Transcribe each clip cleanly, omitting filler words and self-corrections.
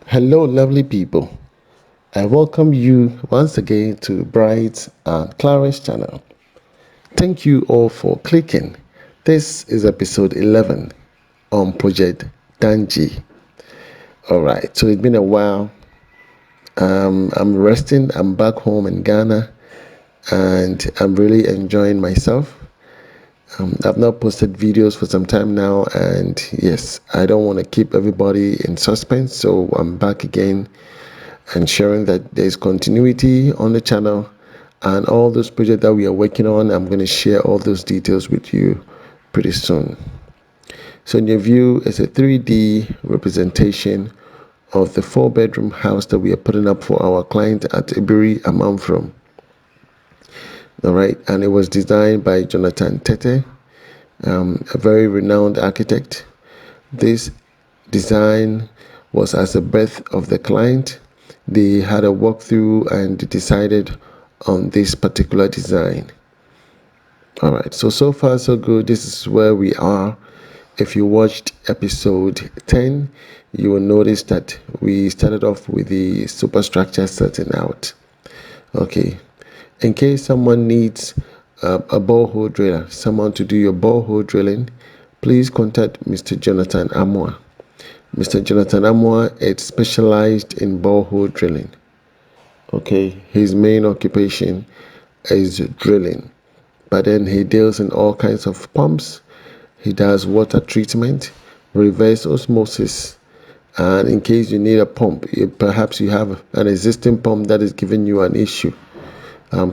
Hello, lovely people. I welcome you once again to Bright and Clara's channel. Thank you all for clicking. This is episode 11 on Project Dangee. Alright, so it's been a while. I'm resting. I'm back home in Ghana and I'm really enjoying myself. I've not posted videos for some time now, and yes, I don't want to keep everybody in suspense, so I'm back again ensuring that there's continuity on the channel and all those projects that we are working on. I'm going to share all those details with you pretty soon. So in your view is a 3D representation of the 4-bedroom house that we are putting up for our client at Ibiri Amanfrom. All right, and it was designed by Jonathan Tete, a very renowned architect. This design was as a breath of the client. They had a walkthrough and decided on this particular design. All right, so far so good. This is where we are. If you watched episode 10, you will notice that we started off with the superstructure setting out. Okay, in case someone needs a borehole driller, someone to do your borehole drilling, please contact Mr. Jonathan Amwa. Mr. Jonathan Amwa is specialized in borehole drilling. Okay, his main occupation is drilling, but then he deals in all kinds of pumps. He does water treatment, reverse osmosis, and in case you need a pump, perhaps you have an existing pump that is giving you an issue,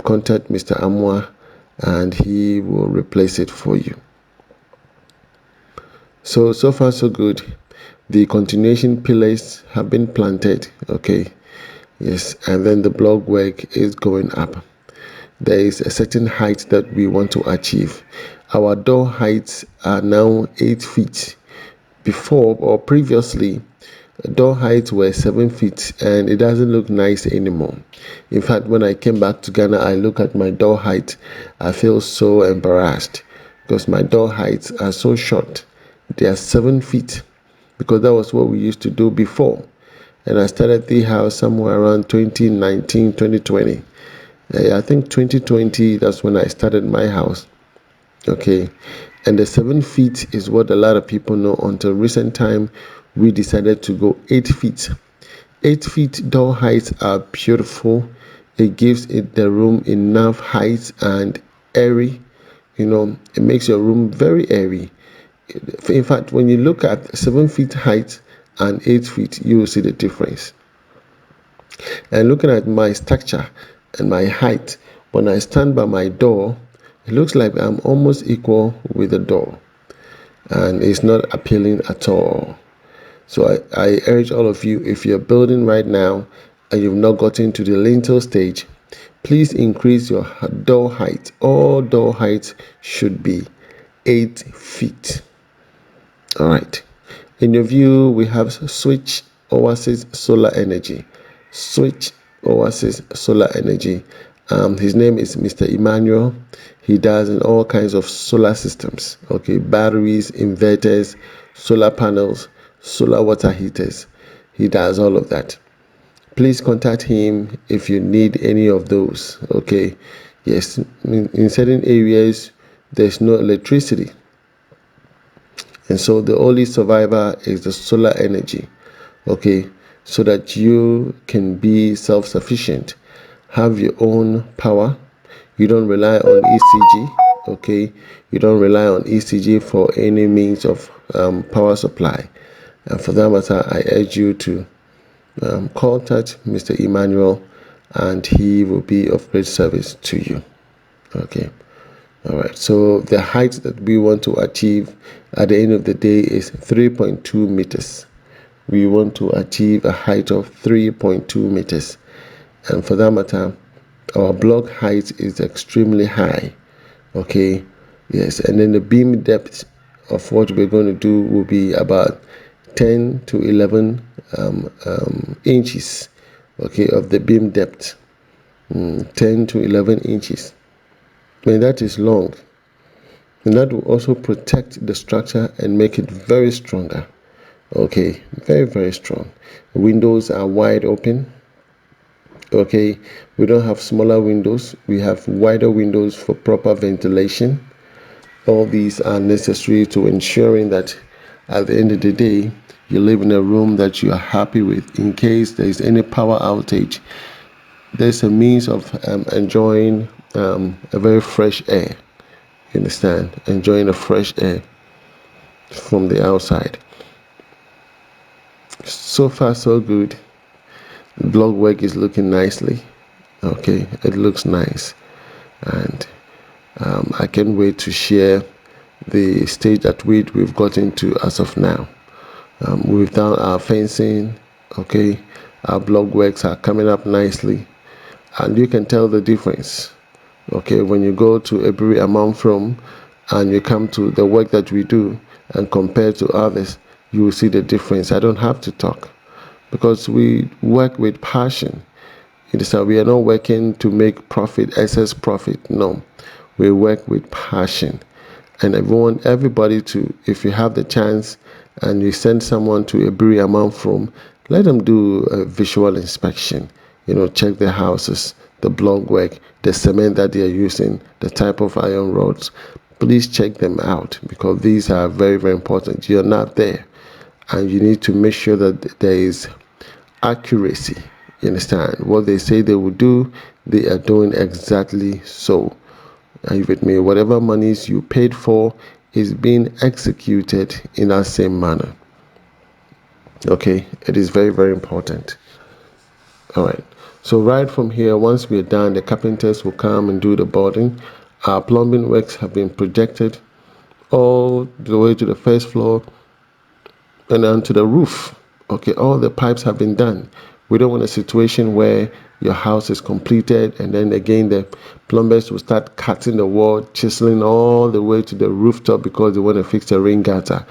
contact Mr. Amwa and he will replace it for you. So far so good. The continuation pillars have been planted. Okay, yes, and then the block work is going up. There is a certain height that we want to achieve. Our door heights are now 8 feet. Before or previously, door heights were 7 feet, and it doesn't look nice anymore. In fact, when I came back to Ghana, I look at my door height, I feel so embarrassed because my door heights are so short. They are 7 feet because that was what we used to do before. And I started the house somewhere around 2019, 2020. I think 2020, that's when I started my house. Okay, and the 7 feet is what a lot of people know. Until recent time, we decided to go 8 feet. 8 feet door heights are beautiful. It gives the room enough height and airy. It makes your room very airy. In fact, when you look at 7 feet height and 8 feet, you will see the difference. And looking at my structure and my height, when I stand by my door, it looks like I'm almost equal with the door, and it's not appealing at all. So I urge all of you, if you're building right now and you've not gotten to the lintel stage, please increase your door height. All door heights should be 8 feet. All right. In your view, we have Switch Oasis Solar Energy. Switch Oasis Solar Energy. His name is Mr. Emmanuel. He does in all kinds of solar systems. Okay, batteries, inverters, solar panels, solar water heaters. He does all of that. Please contact him if you need any of those. Okay, yes, in certain areas there's no electricity, and so the only survivor is the solar energy. Okay, so that you can be self-sufficient, have your own power. You don't rely on ECG. Okay, you don't rely on ECG for any means of power supply. And for that matter, I urge you to contact Mr. Emmanuel, and he will be of great service to you. Okay. All right. So the height that we want to achieve at the end of the day is 3.2 meters. We want to achieve a height of 3.2 meters. And for that matter, our block height is extremely high. Okay. Yes. And then the beam depth of what we're going to do will be about 10 to 11 inches. Okay. Of the beam depth. 10 to 11 inches. And that is long. And that will also protect the structure and make it very stronger. Okay, very, very strong. Windows are wide open. Okay, we don't have smaller windows, we have wider windows for proper ventilation. All these are necessary to ensuring that at the end of the day, you live in a room that you are happy with. In case there is any power outage, there's a means of enjoying a very fresh air. You understand? Enjoying a fresh air from the outside. So far, so good. Blog work is looking nicely. Okay, it looks nice, and I can't wait to share the stage at which we've gotten to as of now. We've done our fencing. Okay, our blog works are coming up nicely, and you can tell the difference. Okay, when you go to every amount from and you come to the work that we do and compare to others, you will see the difference. I don't have to talk because we work with passion. It is that we are not working to make profit, excess profit. No, we work with passion. And I want everybody to, if you have the chance and you send someone to a brewery amount from, let them do a visual inspection. Check the houses, the block work, the cement that they are using, the type of iron rods. Please check them out because these are very, very important. You're not there, and you need to make sure that there is accuracy. You understand? What they say they will do, they are doing exactly so. Are you with me? Whatever monies you paid for is being executed in that same manner. Okay, it is very, very important. All right. So right from here, once we're done, the carpenters will come and do the boarding. Our plumbing works have been projected all the way to the first floor and onto the roof. Okay, all the pipes have been done. We don't want a situation where your house is completed and then again the plumbers will start cutting the wall, chiseling all the way to the rooftop because they want to fix the rain gutter.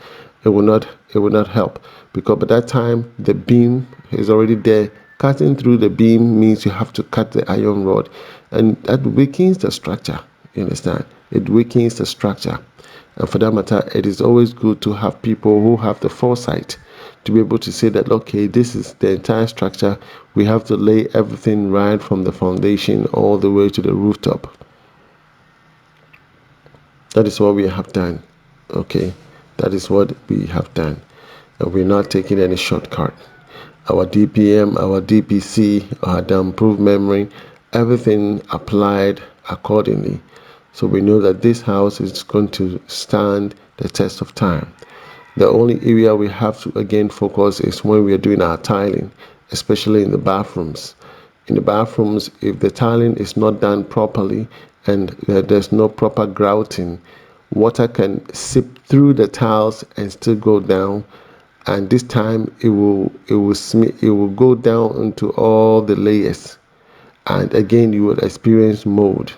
It will not help because by that time the beam is already there. Cutting through the beam means you have to cut the iron rod, and that weakens the structure. You understand? It weakens the structure. And for that matter, it is always good to have people who have the foresight to be able to say that, okay, this is the entire structure. We have to lay everything right from the foundation all the way to the rooftop. That is what we have done. Okay, that is what we have done. And we're not taking any shortcut. Our DPM, our DPC, our damp-proof memory, everything applied accordingly. So we know that this house is going to stand the test of time. The only area we have to again focus is when we are doing our tiling, especially in the bathrooms. In the bathrooms, if the tiling is not done properly and there's no proper grouting, water can seep through the tiles and still go down, and this time it will go down into all the layers, and again you will experience mold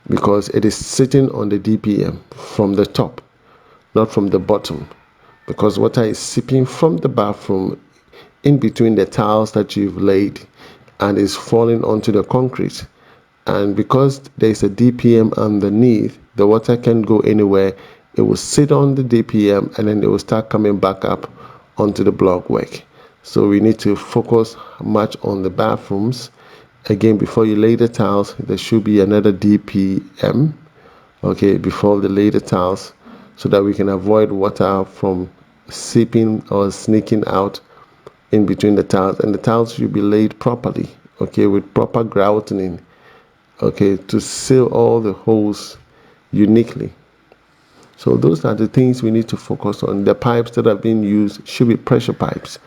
because it is sitting on the DPM from the top, not from the bottom, because water is seeping from the bathroom in between the tiles that you've laid and is falling onto the concrete. And because there's a DPM underneath, the water can't go anywhere. It will sit on the DPM and then it will start coming back up onto the block work. So we need to focus much on the bathrooms. Again, before you lay the tiles, there should be another DPM, okay, before the lay the tiles, so that we can avoid water from seeping or sneaking out in between the tiles. And the tiles should be laid properly, okay, with proper grouting, okay, to seal all the holes uniquely. So those are the things we need to focus on. The pipes that are being used should be pressure pipes.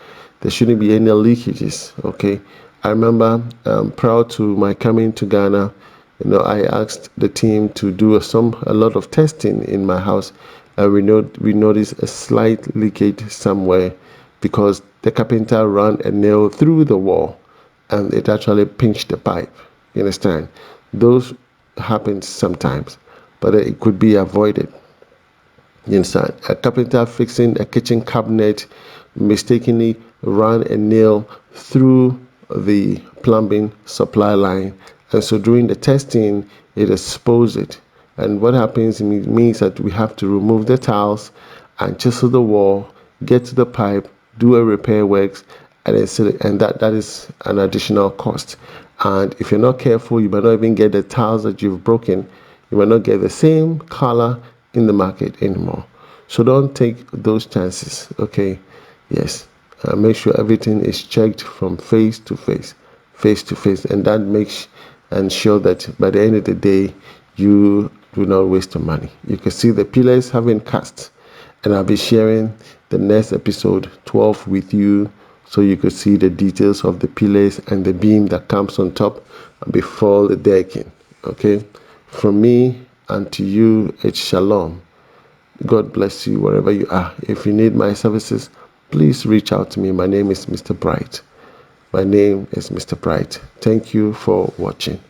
There shouldn't be any leakages. Okay, I remember prior to my coming to Ghana, I asked the team to do a lot of testing in my house, and we noticed a slight leakage somewhere because the carpenter ran a nail through the wall, and it actually pinched the pipe. You understand? Those happen sometimes, but it could be avoided. You understand? A carpenter fixing a kitchen cabinet mistakenly ran a nail through the plumbing supply line, and so during the testing it exposed it. And what happens means that we have to remove the tiles and chisel the wall, get to the pipe, do a repair works, and that is an additional cost. And if you're not careful, you might not even get the tiles that you've broken. You might not get the same color in the market anymore. So don't take those chances. Okay, yes. Make sure everything is checked from face to face, and that makes ensure that by the end of the day you do not waste your money. You can see the pillars have been cast, and I'll be sharing the next episode 12 with you, so you could see the details of the pillars and the beam that comes on top before the decking. Okay, from me and to you, it's shalom. God bless you wherever you are. If you need my services, please reach out to me. My name is Mr. Bright. My name is Mr. Bright. Thank you for watching.